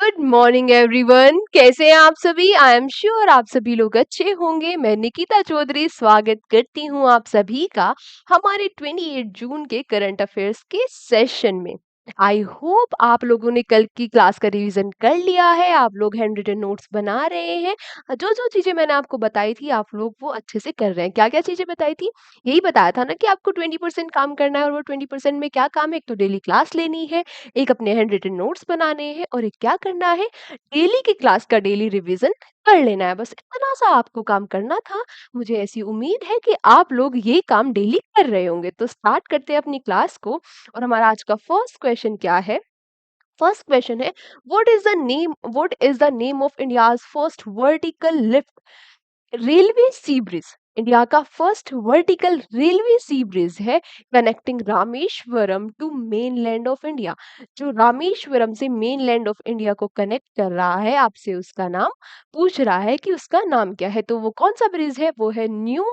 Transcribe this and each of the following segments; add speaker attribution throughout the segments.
Speaker 1: Good morning everyone. कैसे हैं आप सभी? आई एम श्योर आप सभी लोग अच्छे होंगे। मैं निकिता चौधरी स्वागत करती हूँ आप सभी का हमारे 28 जून के करंट अफेयर्स के सेशन में। आई होप आप लोगों ने कल की क्लास का रिवीजन कर लिया है, आप लोग हैंड रिटन नोट्स बना रहे हैं। जो जो चीजें मैंने आपको बताई थी आप लोग वो अच्छे से कर रहे हैं। क्या क्या चीजें बताई थी? यही बताया था ना कि आपको 20% काम करना है, और वो 20% में क्या काम है? एक तो डेली क्लास लेनी है, एक अपने हैंड रिटन नोट्स बनाने हैं, और एक क्या करना है, डेली की क्लास का डेली रिवीजन कर लेना है। बस इतना सा आपको काम करना था। मुझे ऐसी उम्मीद है कि आप लोग ये काम डेली कर रहे होंगे। तो स्टार्ट करते हैं अपनी क्लास को। और हमारा आज का फर्स्ट क्वेश्चन क्या है? फर्स्ट क्वेश्चन है, what is the name of India's first vertical lift railway sea bridge? India का first vertical railway sea bridge है connecting Rameswaram to mainland of India. जो रामेश्वरम से मेनलैंड ऑफ इंडिया को कनेक्ट कर रहा है, आपसे उसका नाम पूछ रहा है कि उसका नाम क्या है। तो वो कौन सा ब्रिज है? वो है new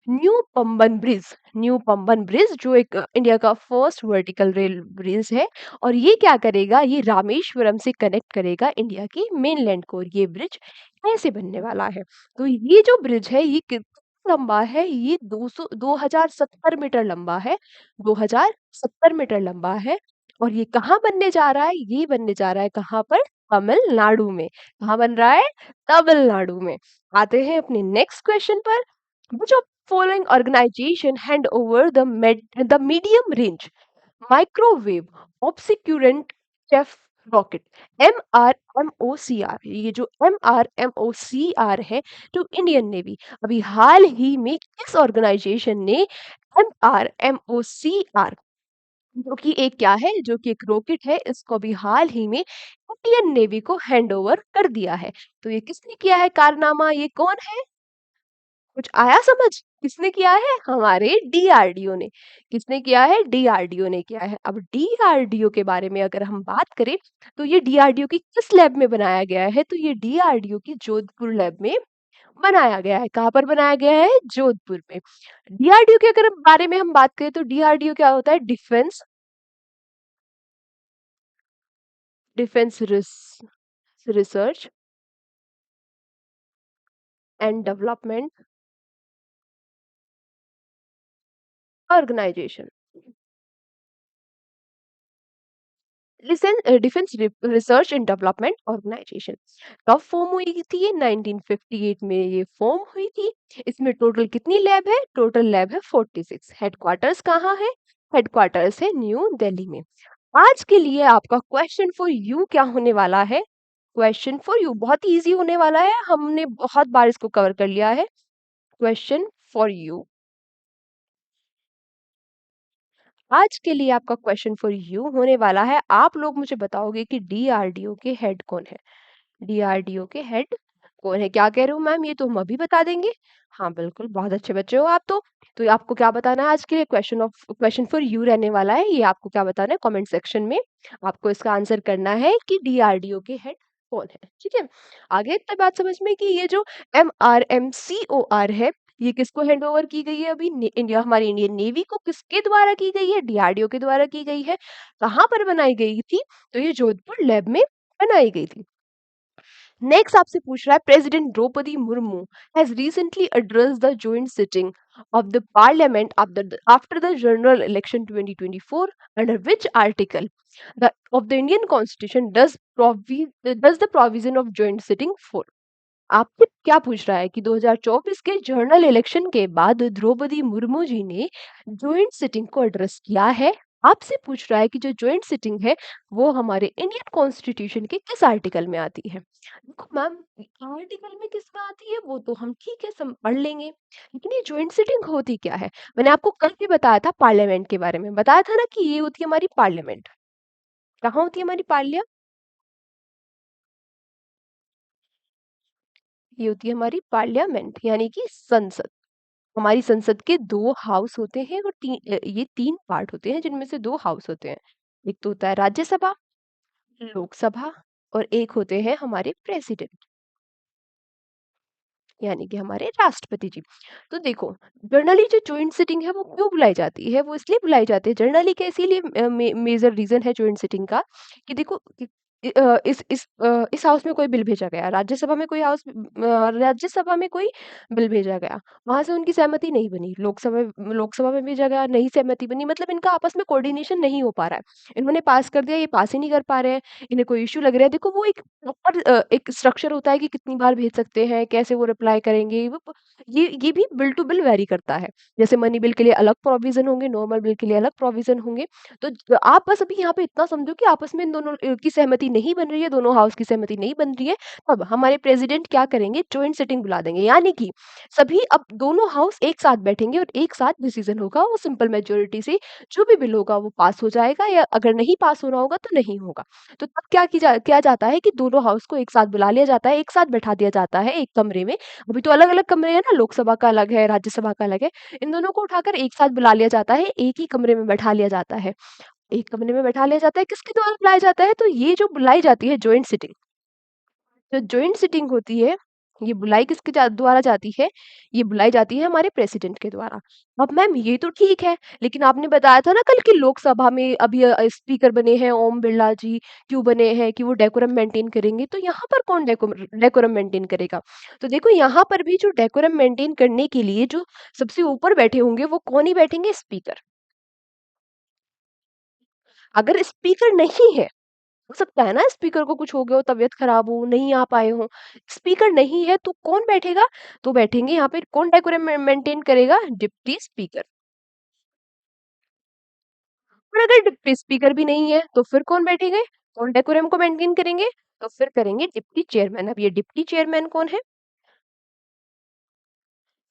Speaker 1: new Pamban bridge. New Pamban bridge जो एक इंडिया का फर्स्ट वर्टिकल रेल ब्रिज है। और ये क्या करेगा? ये रामेश्वरम से कनेक्ट करेगा इंडिया की मेनलैंड को। और ये ब्रिज ऐसे बनने वाला है। तो ये जो ब्रिज है ये कितना लंबा है? ये 2070 मीटर लंबा है। 2070 मीटर लंबा है। और ये कहाँ बनने जा रहा है? ये बनने जा रहा है कहाँ पर? तमिलनाडु में। कहाँ बन रहा है? तमिलनाडु में। आते हैं अपने नेक्स्ट क्वेश्चन पर। Which of following organization hand over the medium range microwave obscurant chef rocket? MRMOCR। ये जो MRMOCR है टू इंडियन नेवी, अभी हाल ही में किस ऑर्गेनाइजेशन ने MRMOCR, जो कि एक क्या है, जो कि एक रॉकेट है, इसको भी हाल ही में इंडियन नेवी को हैंड ओवर कर दिया है? तो ये किसने किया है कारनामा? ये कौन है? कुछ आया समझ? किसने किया है? हमारे डीआरडीओ ने। किसने किया है? डीआरडीओ ने किया है। अब डीआरडीओ के बारे में अगर हम बात करें तो ये डीआरडीओ की किस लैब में बनाया गया है? तो ये डीआरडीओ की जोधपुर लैब में बनाया गया है। कहाँ पर बनाया गया है? जोधपुर में। डीआरडीओ के अगर बारे में हम बात करें तो डीआरडीओ क्या होता है? Defence research and development organization. Defence research and development organization कब फॉर्म हुई थी? ये 1958 में ये फॉर्म हुई थी। इसमें टोटल कितनी लैब है? टोटल लैब है 46। हेडक्वार्टर्स कहाँ है? हेडक्वार्टर्स है न्यू दिल्ली में। आज के लिए आपका क्वेश्चन फॉर यू क्या होने वाला है? क्वेश्चन फॉर यू बहुत इजी होने वाला है, हमने बहुत बार इसको कवर कर लिया है। क्वेश्चन फॉर यू, आज के लिए आपका क्वेश्चन फॉर यू होने वाला है, आप लोग मुझे बताओगे कि डीआरडीओ के हेड कौन है? डीआरडीओ के हेड कौन है? क्या कह रहे हो मैम, ये तो हम अभी बता देंगे। हाँ बिल्कुल, बहुत अच्छे बच्चे हो आप तो आपको क्या बताना है आज के लिए? क्वेश्चन फॉर यू रहने वाला है। ये आपको क्या बताना है? कमेंट सेक्शन में आपको इसका आंसर करना है कि डीआरडीओ के हेड कौन है। ठीक है, आगे इतना बात समझ में कि ये जो MRMCOR है, ये किसको हैंड ओवर की गई है? अभी इंडिया, हमारी इंडियन नेवी को किसके द्वारा की गई है? डीआरडीओ के द्वारा की गई है। कहाँ पर बनाई गई थी? तो ये जोधपुर लैब में बनाई गई थी। नेक्स्ट आपसे पूछ रहा है, president Draupadi Murmu has recently addressed the joint sitting of the parliament after the general election 2024 under which article of the Indian Constitution does the provision of joint sitting for? आपसे क्या पूछ रहा है कि 2024 के जनरल इलेक्शन के बाद द्रौपदी मुर्मू जी ने जॉइंट सिटिंग को एड्रेस किया है। आपसे पूछ रहा है कि जो जॉइंट सिटिंग है वो हमारे इंडियन कॉन्स्टिट्यूशन के किस आर्टिकल में आती है? देखो मैम, आर्टिकल में किस में आती है वो तो हम ठीक है पढ़ लेंगे, लेकिन ये जॉइंट सिटिंग होती क्या है? मैंने आपको कल भी बताया था, पार्लियामेंट के बारे में बताया था ना कि ये होती है हमारी पार्लियामेंट। कहाँ होती है हमारी पार्लिया? ये होती है हमारी पार्लियामेंट, यानी कि संसद। हमारी संसद के दो हाउस होते हैं, और ये तीन पार्ट होते हैं जिनमें से दो हाउस होते हैं। एक तो होता है राज्यसभा, लोकसभा, और एक होते हैं हमारे प्रेसिडेंट, यानी कि हमारे राष्ट्रपति जी। तो देखो, जनरली जो जॉइंट सिटिंग है वो क्यों बुलाई जाती है? वो इसलिए बुलाई जाती है जनरली, के इसीलिए मेजर रीजन है जॉइंट सिटिंग का कि देखो इस हाउस में कोई बिल भेजा गया, राज्यसभा में कोई राज्यसभा में कोई बिल भेजा गया, वहाँ से उनकी सहमति नहीं बनी, लोकसभा में भेजा गया, नहीं सहमति बनी, मतलब इनका आपस में कोऑर्डिनेशन नहीं हो पा रहा है। इन्होंने पास कर दिया, ये पास ही नहीं कर पा रहे हैं, इन्हें कोई इश्यू लग रहा है। देखो वो एक प्रॉपर एक स्ट्रक्चर होता है कि कितनी बार भेज सकते हैं, कैसे वो रिप्लाई करेंगे, ये भी बिल टू बिल वैरी करता है। जैसे मनी बिल के लिए अलग प्रोविज़न होंगे, नॉर्मल बिल के लिए अलग प्रोविज़न होंगे। तो आप बस अभी यहाँ पे इतना समझो कि आपस में इन दोनों की सहमति नहीं बन रही है, दोनों हाउस की सहमति नहीं बन रही है, तब हमारे प्रेसिडेंट क्या करेंगे, जॉइंट सिटिंग बुला देंगे। यानी कि सभी अब दोनों हाउस एक साथ बैठेंगे और एक साथ डिसीजन होगा, वो सिंपल मेजॉरिटी से जो भी बिल होगा वो पास हो जाएगा, या अगर नहीं पास हो रहा होगा तो नहीं होगा। तो तब किया जाता है कि दोनों हाउस को एक साथ बुला लिया जाता है, एक साथ बैठा दिया जाता है एक कमरे में। अभी तो अलग-अलग कमरे हैं ना, लोकसभा का अलग है, राज्यसभा का अलग है। इन दोनों को उठाकर एक साथ बुला लिया जाता है, एक ही कमरे में बैठा लिया जाता है। एक कमरे में बैठा लिया जाता है, किसके द्वारा बुलाया जाता है? तो ये जो बुलाई जाती है जॉइंट सिटिंग, जो जॉइंट सिटिंग होती है, ये बुलाई किसके द्वारा जाती है? ये बुलाई जाती है हमारे प्रेसिडेंट के द्वारा। अब मैम ये तो ठीक है, लेकिन आपने बताया था ना कल कि लोकसभा में अभी स्पीकर बने हैं ओम बिरला जी, क्यों बने हैं कि वो डेकोरम मेंटेन करेंगे, तो यहाँ पर कौन डेकोरम मेंटेन करेगा? तो देखो यहाँ पर भी जो डेकोरम मेंटेन करने के लिए जो सबसे ऊपर बैठे होंगे वो कौन ही बैठेंगे? स्पीकर। अगर स्पीकर नहीं है, हो सकता है ना स्पीकर को कुछ हो गया हो, तबीयत खराब हो, नहीं आ पाए हो। स्पीकर नहीं है तो कौन बैठेगा? तो बैठेंगे यहाँ पे, कौन डेकोरम मेंटेन करेगा? Deputy speaker. और अगर डिप्टी स्पीकर भी नहीं है तो फिर कौन बैठेंगे? कौन डेकोरम को मेंटेन करेंगे? तो फिर करेंगे डिप्टी चेयरमैन। अब ये डिप्टी चेयरमैन कौन है?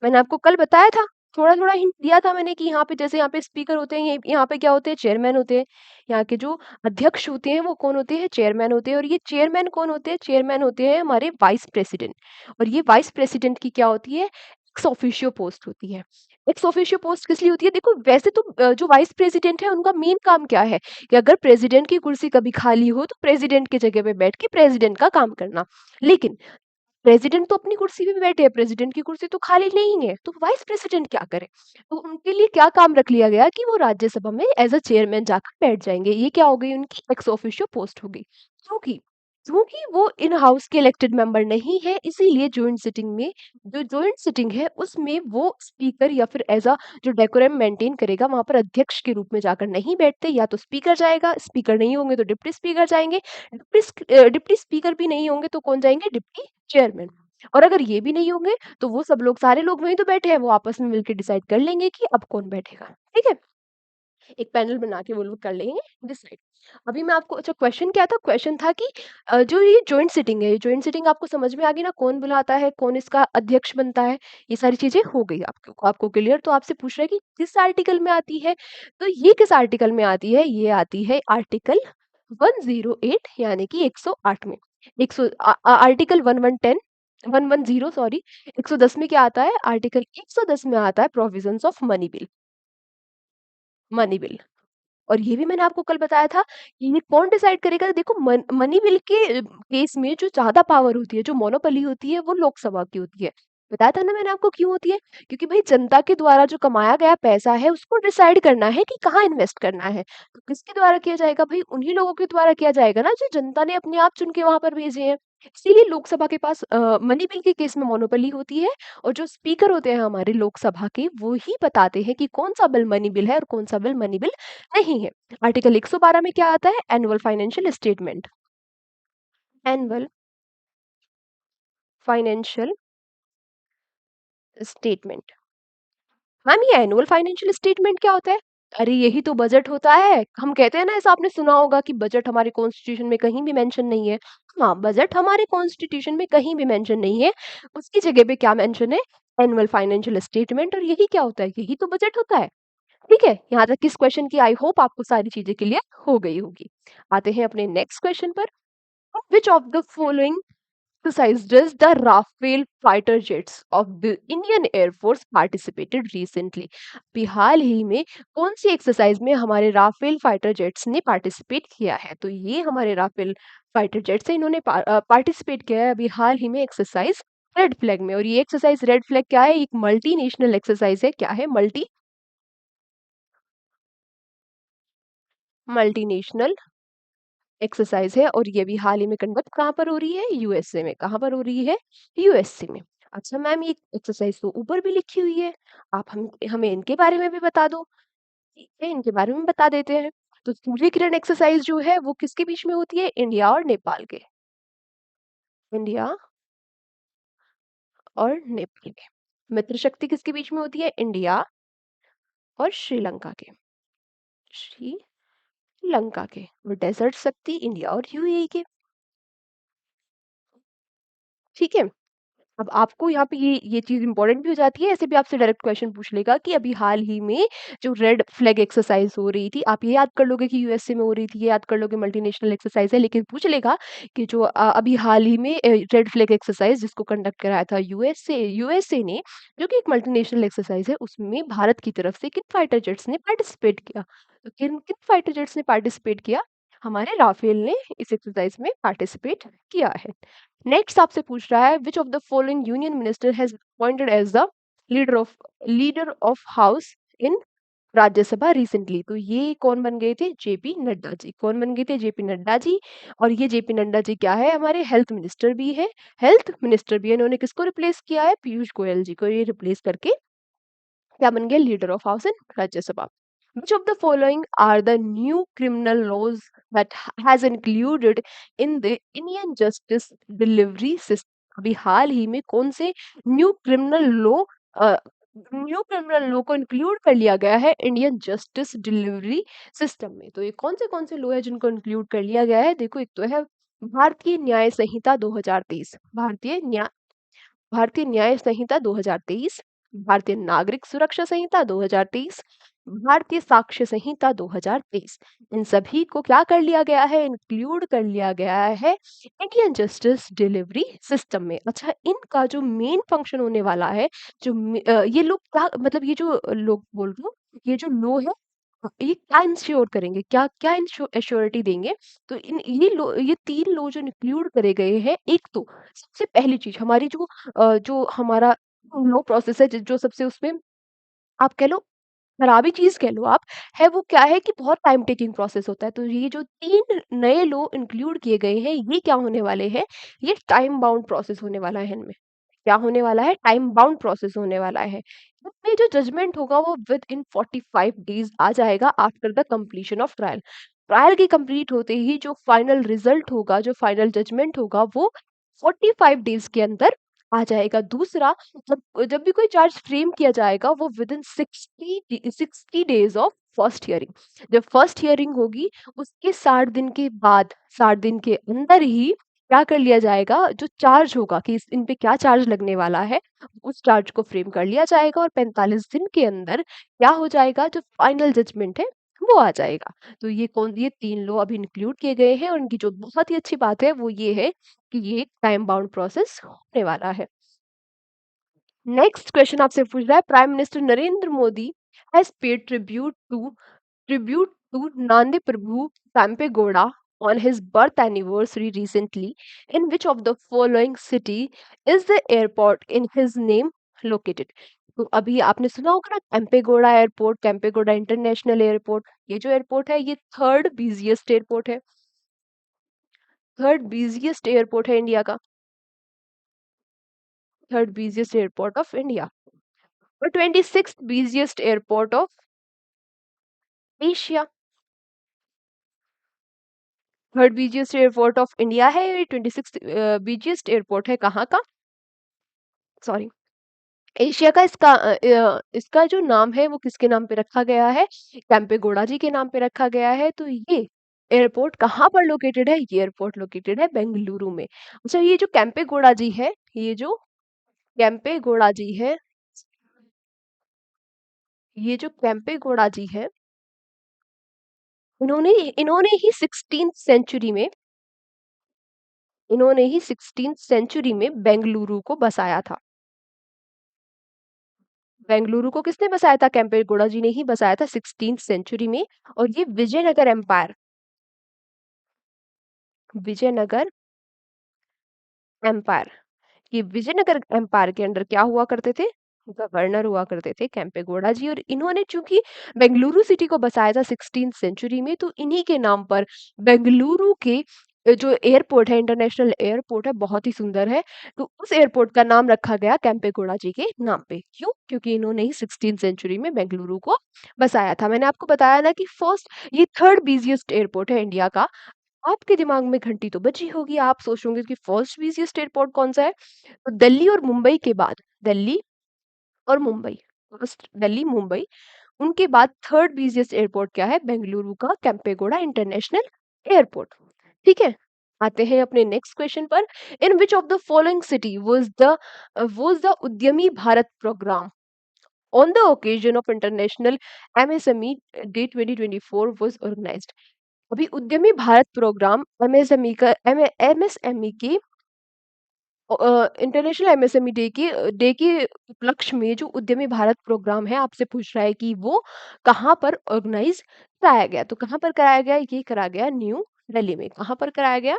Speaker 1: मैंने आपको कल बताया था, थोड़ा-थोड़ा हिंट दिया था मैंने कि यहाँ पे जैसे यहाँ पे स्पीकर होते हैं, ये यहाँ पे क्या होते हैं? चेयरमैन होते हैं। यहाँ के जो अध्यक्ष होते हैं वो कौन होते हैं? चेयरमैन होते हैं। और ये चेयरमैन कौन होते हैं? चेयरमैन होते हैं हमारे वाइस प्रेसिडेंट। और ये वाइस प्रेसिडेंट की क्या होती है? एक्स ऑफिशियो पोस्ट होती है। एक्स ऑफिशियो पोस्ट किस लिए होती है? देखो वैसे तो जो वाइस प्रेसिडेंट है उनका मेन काम क्या है? कि अगर प्रेसिडेंट की कुर्सी कभी खाली हो तो प्रेसिडेंट की जगह पे बैठ के प्रेसिडेंट का काम करना। लेकिन प्रेसिडेंट तो अपनी कुर्सी पे भी बैठे हैं, प्रेसिडेंट की कुर्सी तो खाली नहीं है, तो वाइस प्रेसिडेंट क्या करे? तो उनके लिए क्या काम रख लिया गया कि वो राज्यसभा में एज़ अ चेयरमैन जाकर बैठ जाएँगे। ये क्या हो गई उनकी एक्स ऑफिशियो पोस्ट हो गई। क्योंकि क्योंकि वो इन हाउस के इलेक्टेड मेंबर नहीं है, इसीलिए जॉइंट सिटिंग में जो जॉइंट सिटिंग है उसमें वो स्पीकर या फिर एज़ अ जो डेकोरम मेंटेन करेगा वहाँ पर अध्यक्ष के रूप में जाकर नहीं बैठते, या तो स्पीकर जाएगा, स्पीकर नहीं होंगे तो डिप्टी स्पीकर जाएँगे, डिप्टी स्पीकर भी नहीं होंगे तो कौन जाएँगे? Deputy chairman. और अगर ये भी नहीं होंगे तो वो सब लोग सारे लोग वहीं तो बैठे हैं, वो आपस में मिलके डिसाइड कर लेंगे कि अब कौन बैठेगा। ठीक है? एक पैनल बना के वो लोग कर लेंगे डिसाइड। अभी मैं आपको अच्छा क्वेश्चन क्या था? क्वेश्चन था कि जो ये जॉइंट सिटिंग है, ये जॉइंट सिटिंग आपको समझ में आ गई ना? कौन बुलाता है, कौन इसका अध्यक्ष बनता है, ये सारी चीज़ें हो गई आपको आपको क्लियर। तो आपसे पूछ रहा है कि किस आर्टिकल में आती है? तो ये किस आर्टिकल में आती है? ये आती है आर्टिकल 108 यानी कि 108 में। 100 आर्टिकल 110 सॉरी 110 में क्या आता है? आर्टिकल 110 में आता है provisions of money bill. Money bill. और ये भी मैंने आपको कल बताया था कि ये कौन डिसाइड करेगा? देखो मनी बिल के केस में जो ज़्यादा पावर होती है, जो मोनोपोली होती है, वो लोकसभा की होती है। बताया था ना मैंने आपको क्यों होती है? क्योंकि भई जनता के द्वारा जो कमाया गया पैसा है, उसको डिसाइड करना है कि कहाँ इन्वेस्ट करना है। तो किसके द्वारा किया जाएगा? भई उन्हीं लोगों के द्वारा किया जाएगा ना, जो जनता ने अपने आप चुन के वहाँ पर भेजे हैं। इसीलिए लोकसभा के पास मनी बिल के केस में मोनोपोली होती है, और जो स्पीकर होते हैं हमारे लोकसभा के, वो ही बताते हैं कि कौन-सा बिल मनी बिल है और कौन-सा बिल मनी बिल नहीं है। आर्टिकल 112 में क्या आता है? Annual financial statement. Annual financial statement. Ma'am ये एनुअल फाइनेंशियल स्टेटमेंट क्या होता है? अरे यही तो बजट होता है। हम कहते हैं ना, ऐसा आपने सुना होगा कि बजट हमारे कॉन्स्टिट्यूशन में कहीं भी मेंशन नहीं है। हाँ, बजट हमारे कॉन्स्टिट्यूशन में कहीं भी मेंशन नहीं है। उसकी जगह पे क्या मेंशन है? Annual financial statement. और यही क्या होता है? यही तो बजट होता है। ठीक है? यहाँ तक इस क्वेश्चन की आई होप आपको सारी चीज़ें क्लियर हो गई होगी। आते हैं अपने नेक्स्ट क्वेश्चन पर। Which of the following exercise does the Rafale fighter jets of the Indian Air Force participated recently? अभी हाल ही में कौन सी एक्सरसाइज में हमारे राफेल फाइटर जेट्स ने पार्टिसिपेट किया है? तो ये हमारे राफेल फाइटर जेट्स है, इन्होंने पार्टिसिपेट किया है अभी हाल ही में एक्सरसाइज रेड फ्लैग में। और ये एक्सरसाइज रेड फ्लैग क्या है? एक मल्टी नेशनल एक्सरसाइज है। क्या है? मल्टी नेशनल एक्सरसाइज है और ये भी हाल ही में कंडक्ट कहाँ पर हो रही है? यूएसए में। कहाँ पर हो रही है? यूएसए में। अच्छा मैम ये एक्सरसाइज तो ऊपर भी लिखी हुई है, आप हम हमें इनके बारे में भी बता दो। ठीक है, इनके बारे में बता देते हैं। तो सूर्य किरण एक्सरसाइज जो है वो किसके बीच में होती है? इंडिया और नेपाल के। इंडिया और नेपाल के। मित्र शक्ति किसके बीच में होती है? इंडिया और श्रीलंका के। श्रीलंका के। और डेजर्ट शक्ति इंडिया और यूएई के। ठीक है। अब आपको यहाँ पे ये चीज़ इम्पोर्टेंट भी हो जाती है, ऐसे भी आपसे डायरेक्ट क्वेश्चन पूछ लेगा कि अभी हाल ही में जो रेड फ्लैग एक्सरसाइज हो रही थी, आप ये याद कर लोगे कि यूएसए में हो रही थी, ये याद कर लोगे मल्टीनेशनल एक्सरसाइज है, लेकिन पूछ लेगा कि जो अभी हाल ही में रेड फ्लैग एक्सरसाइज जिसको कंडक्ट कराया था यूएसए ने, जो कि एक मल्टीनेशनल एक्सरसाइज है, उसमें भारत की तरफ से किन फाइटर जेट्स ने पार्टिसिपेट किया? तो किन किन फाइटर जेट्स ने पार्टिसिपेट किया? हमारे राफेल ने इस एक्सरसाइज में पार्टिसिपेट किया है। नेक्स्ट आपसे पूछ रहा है which of the following union minister has appointed as the leader of house in Rajya Sabha recently? तो ये कौन बन गए थे? जेपी नड्डा जी। कौन बन गए थे? जेपी नड्डा जी। और ये जेपी नड्डा जी क्या है? हमारे हेल्थ मिनिस्टर भी है। हेल्थ मिनिस्टर भी है। इन्होंने किसको रिप्लेस किया है? पीयूष गोयल जी को ये रिप्लेस करके क्या बन गया? Leader of house in Rajya Sabha. Which of the following are the new criminal laws that has included in the Indian justice delivery system? अभी हाल ही में कौन से न्यू क्रिमिनल लॉ को इंक्लूड कर लिया गया है इंडियन जस्टिस डिलीवरी सिस्टम में? तो ये कौन से लॉ है जिनको इंक्लूड कर लिया गया है? देखो एक तो है भारतीय न्याय संहिता 2023, भारतीय न्याय संहिता 2023, भारतीय नागरिक सुरक्षा संहिता 2023, भारतीय साक्ष्य संहिता 2023। इन सभी को क्या कर लिया गया है? इंक्लूड कर लिया गया है इंडियन जस्टिस डिलीवरी सिस्टम में। अच्छा इनका जो मेन फंक्शन होने वाला है, ये लोग क्या मतलब ये जो लोग बोल रहे हो, ये जो लो है, ये क्या इंश्योर करेंगे? क्या क्या एश्योरिटी देंगे? तो ये तीन लो जो इंक्लूड करे गए हैं, एक तो सबसे पहली चीज हमारी जो हमारा लो प्रोसेस है, जो सबसे उसमें आप कह लो खराबी चीज कह लो आप, है वो क्या है कि बहुत टाइम टेकिंग प्रोसेस होता है। तो ये जो तीन नए लो इंक्लूड किए गए हैं, ये क्या होने वाले हैं? ये टाइम बाउंड प्रोसेस होने वाला है इनमें। क्या होने वाला है? टाइम बाउंड प्रोसेस होने वाला है। इसमें जो जजमेंट होगा वो विद इन 45 डेज आ जाएगा after the completion of trial. Trial की कंप्लीट होते ही जो फाइनल रिजल्ट होगा, जो फाइनल जजमेंट होगा, वो 45 डेज के अंदर आ जाएगा। दूसरा, जब जब भी कोई चार्ज फ्रेम किया जाएगा वो with in 60 days of first hearing. जब फर्स्ट हियरिंग होगी उसके 60 दिन के बाद, 60 दिन के अंदर ही क्या कर लिया जाएगा? जो चार्ज होगा कि इन पे क्या चार्ज लगने वाला है, उस चार्ज को फ्रेम कर लिया जाएगा और 45 दिन के अंदर क्या हो जाएगा? जो फाइनल जजमेंट है वो आ जाएगा। तो ये तीन लॉ अभी इंक्लूड किए गए हैं और इनकी जो बहुत ही अच्छी बात है वो ये है कि ये एक टाइम बाउंड प्रोसेस होने वाला है। नेक्स्ट क्वेश्चन आपसे पूछ रहा है prime minister Narendra Modi has paid tribute to Nandi Prabhu Kampegoda on his birth anniversary recently. In which of the following city is the airport in his name located? तो अभी आपने सुना होगा ना Kempegowda airport, Kempegowda international airport. ये जो एयरपोर्ट है ये थर्ड बिजिएस्ट एयरपोर्ट है, थर्ड बिजिएस्ट एयरपोर्ट है इंडिया का, third busiest airport of India और 26th busiest airport of Asia. Third busiest airport of India है, ये 26th बिजिएस्ट एयरपोर्ट है कहाँ का? सॉरी, एशिया का। इसका जो नाम है वो किसके नाम पे रखा गया है? कैंपेगौड़ा जी के नाम पे रखा गया है। तो ये एयरपोर्ट कहाँ पर लोकेटेड है? ये एयरपोर्ट लोकेटेड है बेंगलुरु में। अच्छा ये जो कैंपेगौड़ा जी है, ये जो कैंपेगौड़ा जी है, ये जो कैंपेगौड़ा जी है, इन्होंने इन्होंने ही 16th सेंचुरी में, इन्होंने ही 16th सेंचुरी में बेंगलुरु को बसाया था। बेंगलुरु को किसने बसाया था? कैंपेगौड़ा जी ने ही बसाया था 16th सेंचुरी में। और ये विजयनगर एम्पायर, विजयनगर एम्पायर, ये विजयनगर एम्पायर के अंडर क्या हुआ करते थे? गवर्नर हुआ करते थे केम्पेगौड़ा जी, और इन्होंने चूंकि बेंगलुरु सिटी को बसाया था 16th सेंचुरी में, तो इन्हीं के नाम पर बेंगलुरु के जो एयरपोर्ट है, इंटरनेशनल एयरपोर्ट है, बहुत ही सुंदर है, तो उस एयरपोर्ट का नाम रखा गया केम्पेगौड़ा जी के नाम पे। क्यों? क्योंकि इन्होंने ही 16th सेंचुरी में बेंगलुरु को बसाया था। मैंने आपको बताया ना कि फर्स्ट, ये थर्ड बिजिएस्ट एयरपोर्ट है इंडिया का। आपके दिमाग में घंटी तो बजी होगी, आप सोच होंगे कि फर्स्ट बिजिएस्ट एयरपोर्ट कौन सा है। तो दिल्ली और मुंबई के बाद, दिल्ली और मुंबई, फर्स्ट दिल्ली मुंबई, उनके बाद थर्ड बिजिएस्ट एयरपोर्ट क्या है? बेंगलुरु का केम्पेगौड़ा इंटरनेशनल एयरपोर्ट। ठीक है, आते हैं अपने नेक्स्ट क्वेश्चन पर। In which of the following city was the Udyami Bharat program on the occasion of international MSME day 2024 was organised? अभी उद्यमी भारत प्रोग्राम एमएसएमई का एमएसएमई की इंटरनेशनल एमएसएमई डे के उपलक्ष्य में जो उद्यमी भारत प्रोग्राम है, आपसे पूछ रहा है कि वो कहाँ पर ऑर्गेनाइज कराया गया। तो कहाँ पर कराया गया? ये करा गया न्यू दिल्ली में। कहाँ पर कराया गया?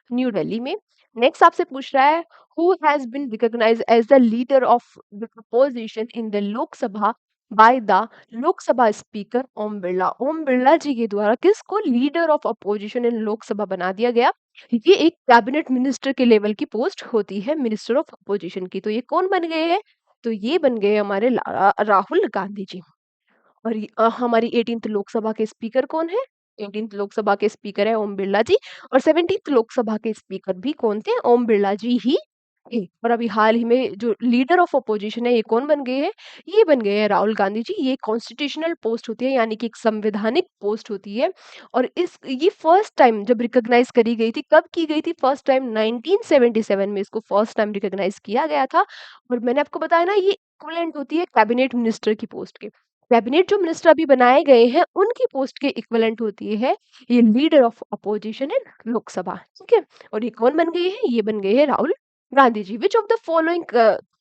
Speaker 1: न्यू दिल्ली में। नेक्स्ट आपसे पूछ रहा है, who has been recognised as the leader of the opposition in the Lok Sabha by the Lok Sabha speaker Om Birla? Om Birla ji के द्वारा किसको leader of opposition in Lok Sabha बना दिया गया? ये एक कैबिनेट मिनिस्टर के लेवल की पोस्ट होती है, मिनिस्टर ऑफ अपोजिशन की। तो ये कौन बन गए हैं? तो ये बन गए हमारे राहुल गांधी जी। और हमारी 18th लोकसभा के स्पीकर कौन है? 18th लोकसभा के स्पीकर है ओम बिरला जी। और 17th लोकसभा के स्पीकर भी कौन थे? ओम बिरला जी ही थे। और अभी हाल ही में जो लीडर ऑफ अपोजिशन है, ये कौन बन गए हैं? ये बन गए हैं राहुल गांधी जी। ये कॉन्स्टिट्यूशनल पोस्ट होती है, यानी कि एक संवैधानिक पोस्ट होती है। और इस ये फर्स्ट टाइम जब रिकॉग्नाइज करी गई थी, कब की गई थी? फर्स्ट टाइम 1977 में इसको फर्स्ट टाइम रिकॉग्नाइज किया गया था। और मैंने आपको बताया ना, ये इक्विवेलेंट होती है कैबिनेट मिनिस्टर की पोस्ट के। कैबिनेट जो मिनिस्टर अभी बनाए गए हैं, उनकी पोस्ट के इक्विवेलेंट होती है ये leader of opposition in Lok Sabha. ठीक है, और ये कौन बन गए हैं? ये बन गए हैं Rahul Gandhi ji. Which of the following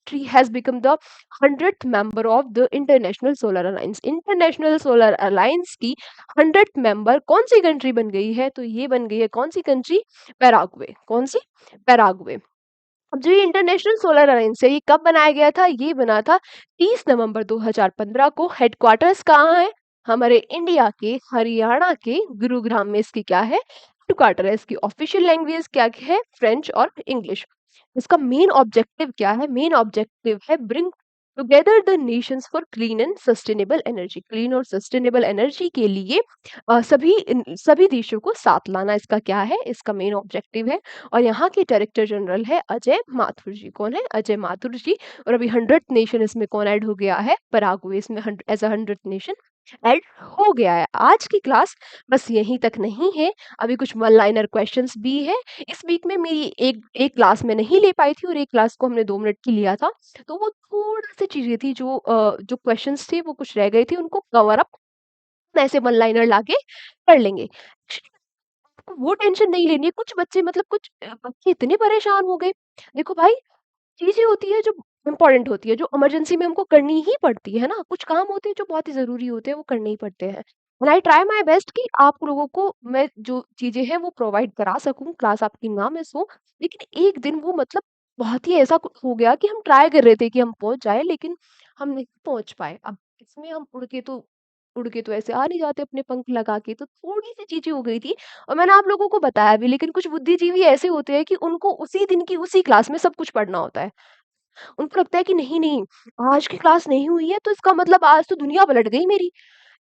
Speaker 1: country has become the 100th member of the international solar alliance? International solar alliance की 100th मेंबर कौन सी कंट्री बन गई है? तो ये बन गई है कौन सी कंट्री? पैराग्वे। कौन सी? पैराग्वे। अब जो ये इंटरनेशनल सोलर अलायंस है, ये कब बनाया गया था? ये बना था 30 नवंबर 2015 को। हेडक्वार्टर्स कहाँ है? हमारे इंडिया के हरियाणा के गुरुग्राम में इसकी क्या है? हेडक्वार्टर है। इसकी ऑफिशियल लैंग्वेज क्या है? फ्रेंच और इंग्लिश। इसका मेन ऑब्जेक्टिव क्या है? मेन ऑब्जेक्टिव है bring together the Nations for clean and sustainable energy. Clean और सस्टेनेबल एनर्जी के लिए सभी देशों को साथ लाना इसका क्या है? इसका मेन ऑब्जेक्टिव है। और यहाँ के डायरेक्टर जनरल है अजय माथुर जी। कौन है? अजय माथुर जी। और अभी 100th नेशन इसमें कौन ऐड हो गया है? पराग्वे इसमें as a 100th nation add हो गया है। आज की क्लास बस यहीं तक नहीं है, अभी कुछ वन लाइनर क्वेश्चंस भी है। इस वीक में मेरी एक एक क्लास में नहीं ले पाई थी, और एक क्लास को हमने 2 मिनट की लिया था। तो वो थोड़ा सी चीजें थी जो क्वेश्चंस थे वो कुछ रह गए थे, उनको कवर अप ऐसे वन लाइनर लाके कर लेंगे। आपको वो टेंशन नहीं लेनी है। कुछ बच्चे मतलब कुछ बच्चे इतने परेशान हो गए। देखो भाई, चीज़ें होती है जो इम्पोर्टेंट होती है, जो इमरजेंसी में हमको करनी ही पड़ती है ना। कुछ काम होते हैं जो बहुत ही ज़रूरी होते हैं, वो करने ही पड़ते हैं। And I try my best कि आप लोगों को मैं जो चीज़ें हैं वो प्रोवाइड करा सकूँ, क्लास आपकी ना मिस हो। लेकिन एक दिन वो मतलब बहुत ही ऐसा कुछ हो गया कि हम ट्राई कर रहे थे कि हम पहुँच जाएँ, लेकिन हम नहीं पहुँच पाए। अब इसमें हम उड़ के तो ऐसे आ नहीं जाते अपने पंख लगा के, तो थोड़ी-सी चीज़ें हो गई थी। और मैंने आप लोगों को बताया भी, लेकिन कुछ बुद्धिजीवी ऐसे होते हैं कि उनको उसी दिन की उसी क्लास में सब कुछ पढ़ना होता है। उनको लगता है कि नहीं, नहीं, आज की क्लास नहीं हुई है तो इसका मतलब आज तो दुनिया पलट गई मेरी।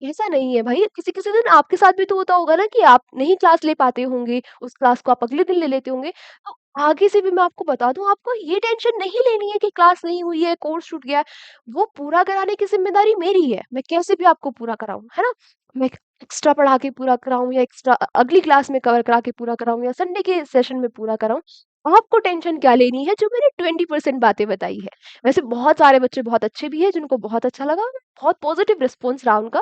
Speaker 1: ऐसा नहीं है भाई, किसी-किसी दिन आपके साथ भी तो होता होगा ना कि आप नहीं क्लास ले पाते होंगे, उस क्लास को आप अगले दिन ले लेते होंगे। तो आगे से भी मैं आपको बता दूँ, आपको ये टेंशन नहीं लेनी है कि क्लास नहीं हुई है, कोर्स छूट गया है। वो पूरा कराने की ज़िम्मेदारी मेरी है, मैं कैसे भी आपको पूरा कराऊँ, है ना? मैं एक्स्ट्रा पढ़ा के पूरा कराऊँ या एक्स्ट्रा अगली क्लास में कवर करा के पूरा कराऊँ या संडे के सेशन में पूरा कराऊँ, आपको टेंशन क्या लेनी है जो मैंने 20% बातें बताई है। वैसे बहुत सारे बच्चे बहुत अच्छे भी हैं जिनको बहुत अच्छा लगा, बहुत पॉजिटिव रिस्पॉन्स रहा उनका।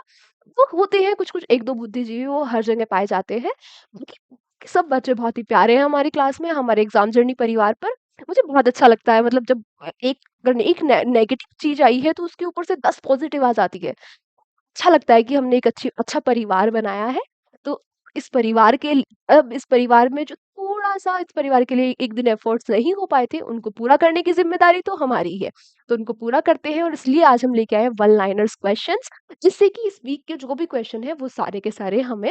Speaker 1: वो होते हैं कुछ-कुछ 1-2 बुद्धिजीवी, वो हर जगह पाए जाते हैं। बाकी सब बच्चे बहुत ही प्यारे हैं हमारी क्लास में, हमारे एग्ज़ाम जर्नी परिवार पर। मुझे बहुत अच्छा लगता है, मतलब जब एक अगर एक नेगेटिव चीज़ आई है तो उसके ऊपर से 10 पॉजिटिव आ जाती है। अच्छा लगता है कि हमने एक अच्छा परिवार बनाया है। तो इस परिवार में जो थोड़ा-सा इस परिवार के लिए एक दिन एफर्ट्स नहीं हो पाए थे, उनको पूरा करने की ज़िम्मेदारी तो हमारी ही है। तो उनको पूरा करते हैं और इसलिए आज हम लेके आए हैं वन लाइनर्स क्वेश्चन्स, जिससे कि इस वीक के जो भी क्वेश्चन हैं वो सारे के सारे हम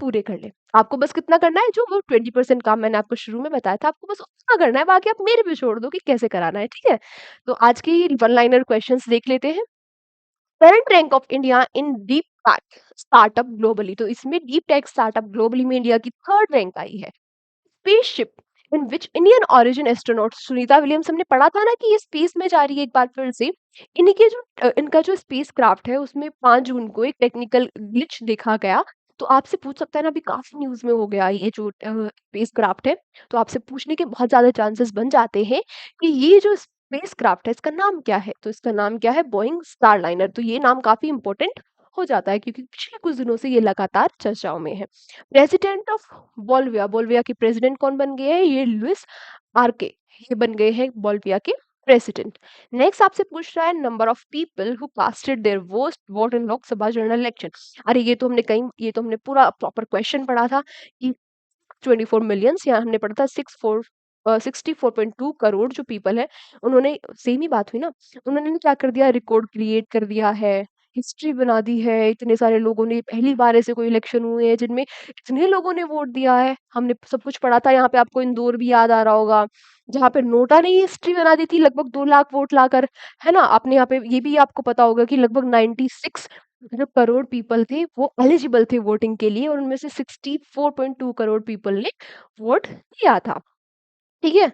Speaker 1: पूरे कर लें। आपको बस कितना करना है, जो वो 20% काम मैंने आपको शुरू में बताया था, आपको बस उतना करना है, बाकी आप मेरे पे छोड़ दो कि कैसे कराना है, ठीक है? तो आज की वन लाइनर क्वेश्चंस देख लेते हैं। Current rank of India in deep tech startup globally, तो इसमें डीप टेक स्टार्टअप ग्लोबली में इंडिया की थर्ड रैंक आई है। Spaceship in which Indian origin astronaut, Sunita Williams, हमने पढ़ा था ना कि ये स्पेस में जा रही है एक बार फिर से। इनके जो इनका जो स्पेस क्राफ्ट है उसमें 5 जून को एक टेक्निकल ग्लिच देखा गया। तो आपसे पूछ सकता है ना, अभी काफी न्यूज में हो गया ये जो स्पेस क्राफ्ट है, तो आपसे पूछने के बहुत ज्यादा चांसेस बन जाते हैं कि ये जो स्पेस क्राफ्ट है इसका नाम क्या है। तो इसका नाम क्या है? Boeing Starliner. तो ये नाम काफी इंपॉर्टेंट हो जाता है क्योंकि पिछले कुछ दिनों से ये लगातार चर्चाओं में है। प्रेसिडेंट ऑफ बोल्विया, बोल्विया के प्रेसिडेंट कौन बन गए हैं? ये लुइस आर्के, ये बन गए हैं बोल्विया के प्रेसिडेंट। नेक्स्ट आपसे पूछ रहा है number of people who casted their vote in Lok Sabha general election. अरे ये तो हमने पूरा प्रॉपर क्वेश्चन पढ़ा था कि 24 मिलियंस, यहाँ हमने पढ़ा था 64.2 करोड़ जो पीपल है, उन्होंने, सेम ही बात हुई ना, उन्होंने क्या कर दिया, रिकॉर्ड क्रिएट कर दिया है, हिस्ट्री बना दी है। इतने सारे लोगों ने, पहली बार ऐसे कोई इलेक्शन हुए हैं जिनमें इतने लोगों ने वोट दिया है। हमने सब कुछ पढ़ा था, यहाँ पे आपको इंदौर भी याद आ रहा होगा, जहाँ पे नोटा ने हिस्ट्री बना दी थी लगभग 2 लाख वोट लाकर, है ना? आपने यहाँ पे ये भी आपको पता होगा कि लगभग 96 जो करोड़ पीपल थे वो एलिजिबल थे वोटिंग के लिए, और उनमें से 64.2 करोड़ पीपल ने वोट दिया था। ठीक है?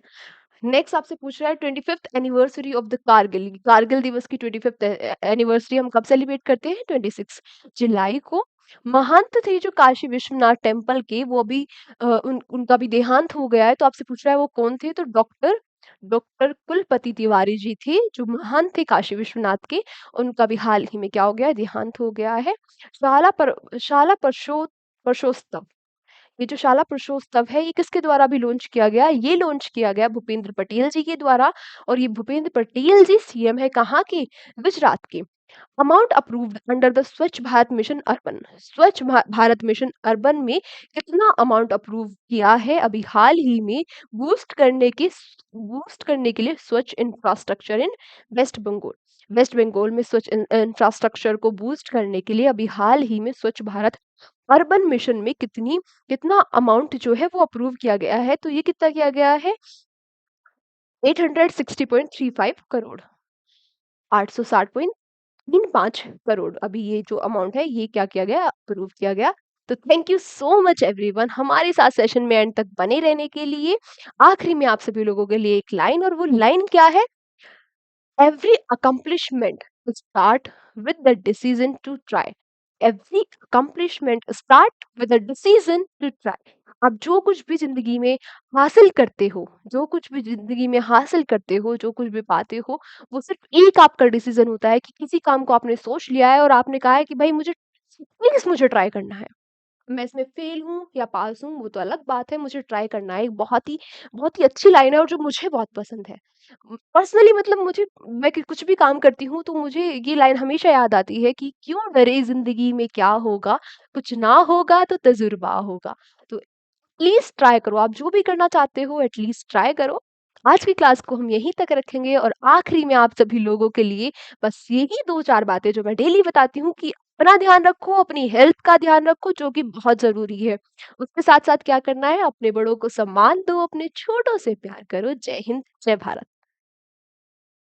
Speaker 1: नेक्स्ट आपसे पूछ रहा है 25th anniversary of the Kargil, Kargil दिवस की 25th एनिवर्सरी हम कब सेलिब्रेट करते हैं? 26 जुलाई को। महंत थे जो काशी विश्वनाथ टेम्पल के, वो अभी उनका भी देहांत हो गया है। तो आपसे पूछ रहा है वो कौन थे? तो डॉक्टर डॉक्टर कुलपति तिवारी जी थे, जो महंत थे काशी विश्वनाथ के। उनका भी हाल ही में क्या हो गया है? देहांत हो गया है। शाला परशोत्सव, ये जो शाला पुरुषोत्सव है ये किसके द्वारा भी लॉन्च किया गया? ये लॉन्च किया गया भूपेंद्र पटेल जी के द्वारा। और ये भूपेंद्र पटेल जी सीएम है कहाँ के? गुजरात के। अमाउंट अप्रूव्ड अंडर द स्वच्छ Bharat mission urban, Bharat mission urban में कितना अमाउंट अप्रूव किया है अभी हाल ही में, बूस्ट करने के लिए स्वच्छ इंफ्रास्ट्रक्चर इन वेस्ट बंगाल। वेस्ट बंगाल में स्वच्छ इंफ्रास्ट्रक्चर को बूस्ट करने के लिए अभी हाल ही में स्वच्छ भारत अर्बन मिशन में कितना अमाउंट जो है वो अप्रूव किया गया है? तो ये कितना किया गया है? 860.35 करोड़, 860.35 करोड़। अभी ये जो अमाउंट है ये क्या किया गया? अप्रूव किया गया। तो thank you so much everyone हमारे साथ सेशन में एंड तक बने रहने के लिए। आखिरी में आप सभी लोगों के लिए एक लाइन, और वो लाइन क्या है? Every accomplishment start with the decision to try. Every accomplishment start with a decision to try. आप जो कुछ भी जिंदगी में हासिल करते हो, जो कुछ भी जिंदगी में हासिल करते हो, जो कुछ भी पाते हो, वो सिर्फ एक आपका डिसीजन होता है कि किसी काम को आपने सोच लिया है और आपने कहा है कि भाई मुझे प्लीज मुझे ट्राई करना है। मैं इसमें फेल हूँ या पास हूँ वो तो अलग बात है, मुझे ट्राई करना है। एक बहुत ही अच्छी लाइन है और जो मुझे बहुत पसंद है। पर्सनली मतलब मुझे, मैं कुछ भी काम करती हूँ तो मुझे ये लाइन हमेशा याद आती है कि क्यों डरे ज़िंदगी में क्या होगा, कुछ ना होगा तो तजुर्बा होगा। तो प्लीज़ ट्राई करो, आप जो भी करना चाहते हो एटलीस्ट ट्राई करो। आज की क्लास को हम यहीं तक रखेंगे और आखिरी में आप सभी लोगों के लिए बस यही 2-4 बातें जो मैं डेली बताती हूँ कि अपना ध्यान रखो, अपनी हेल्थ का ध्यान रखो जो कि बहुत ज़रूरी है। उसके साथ-साथ क्या करना है? अपने बड़ों को सम्मान दो, अपने छोटों से प्यार करो। जय हिंद, जय भारत।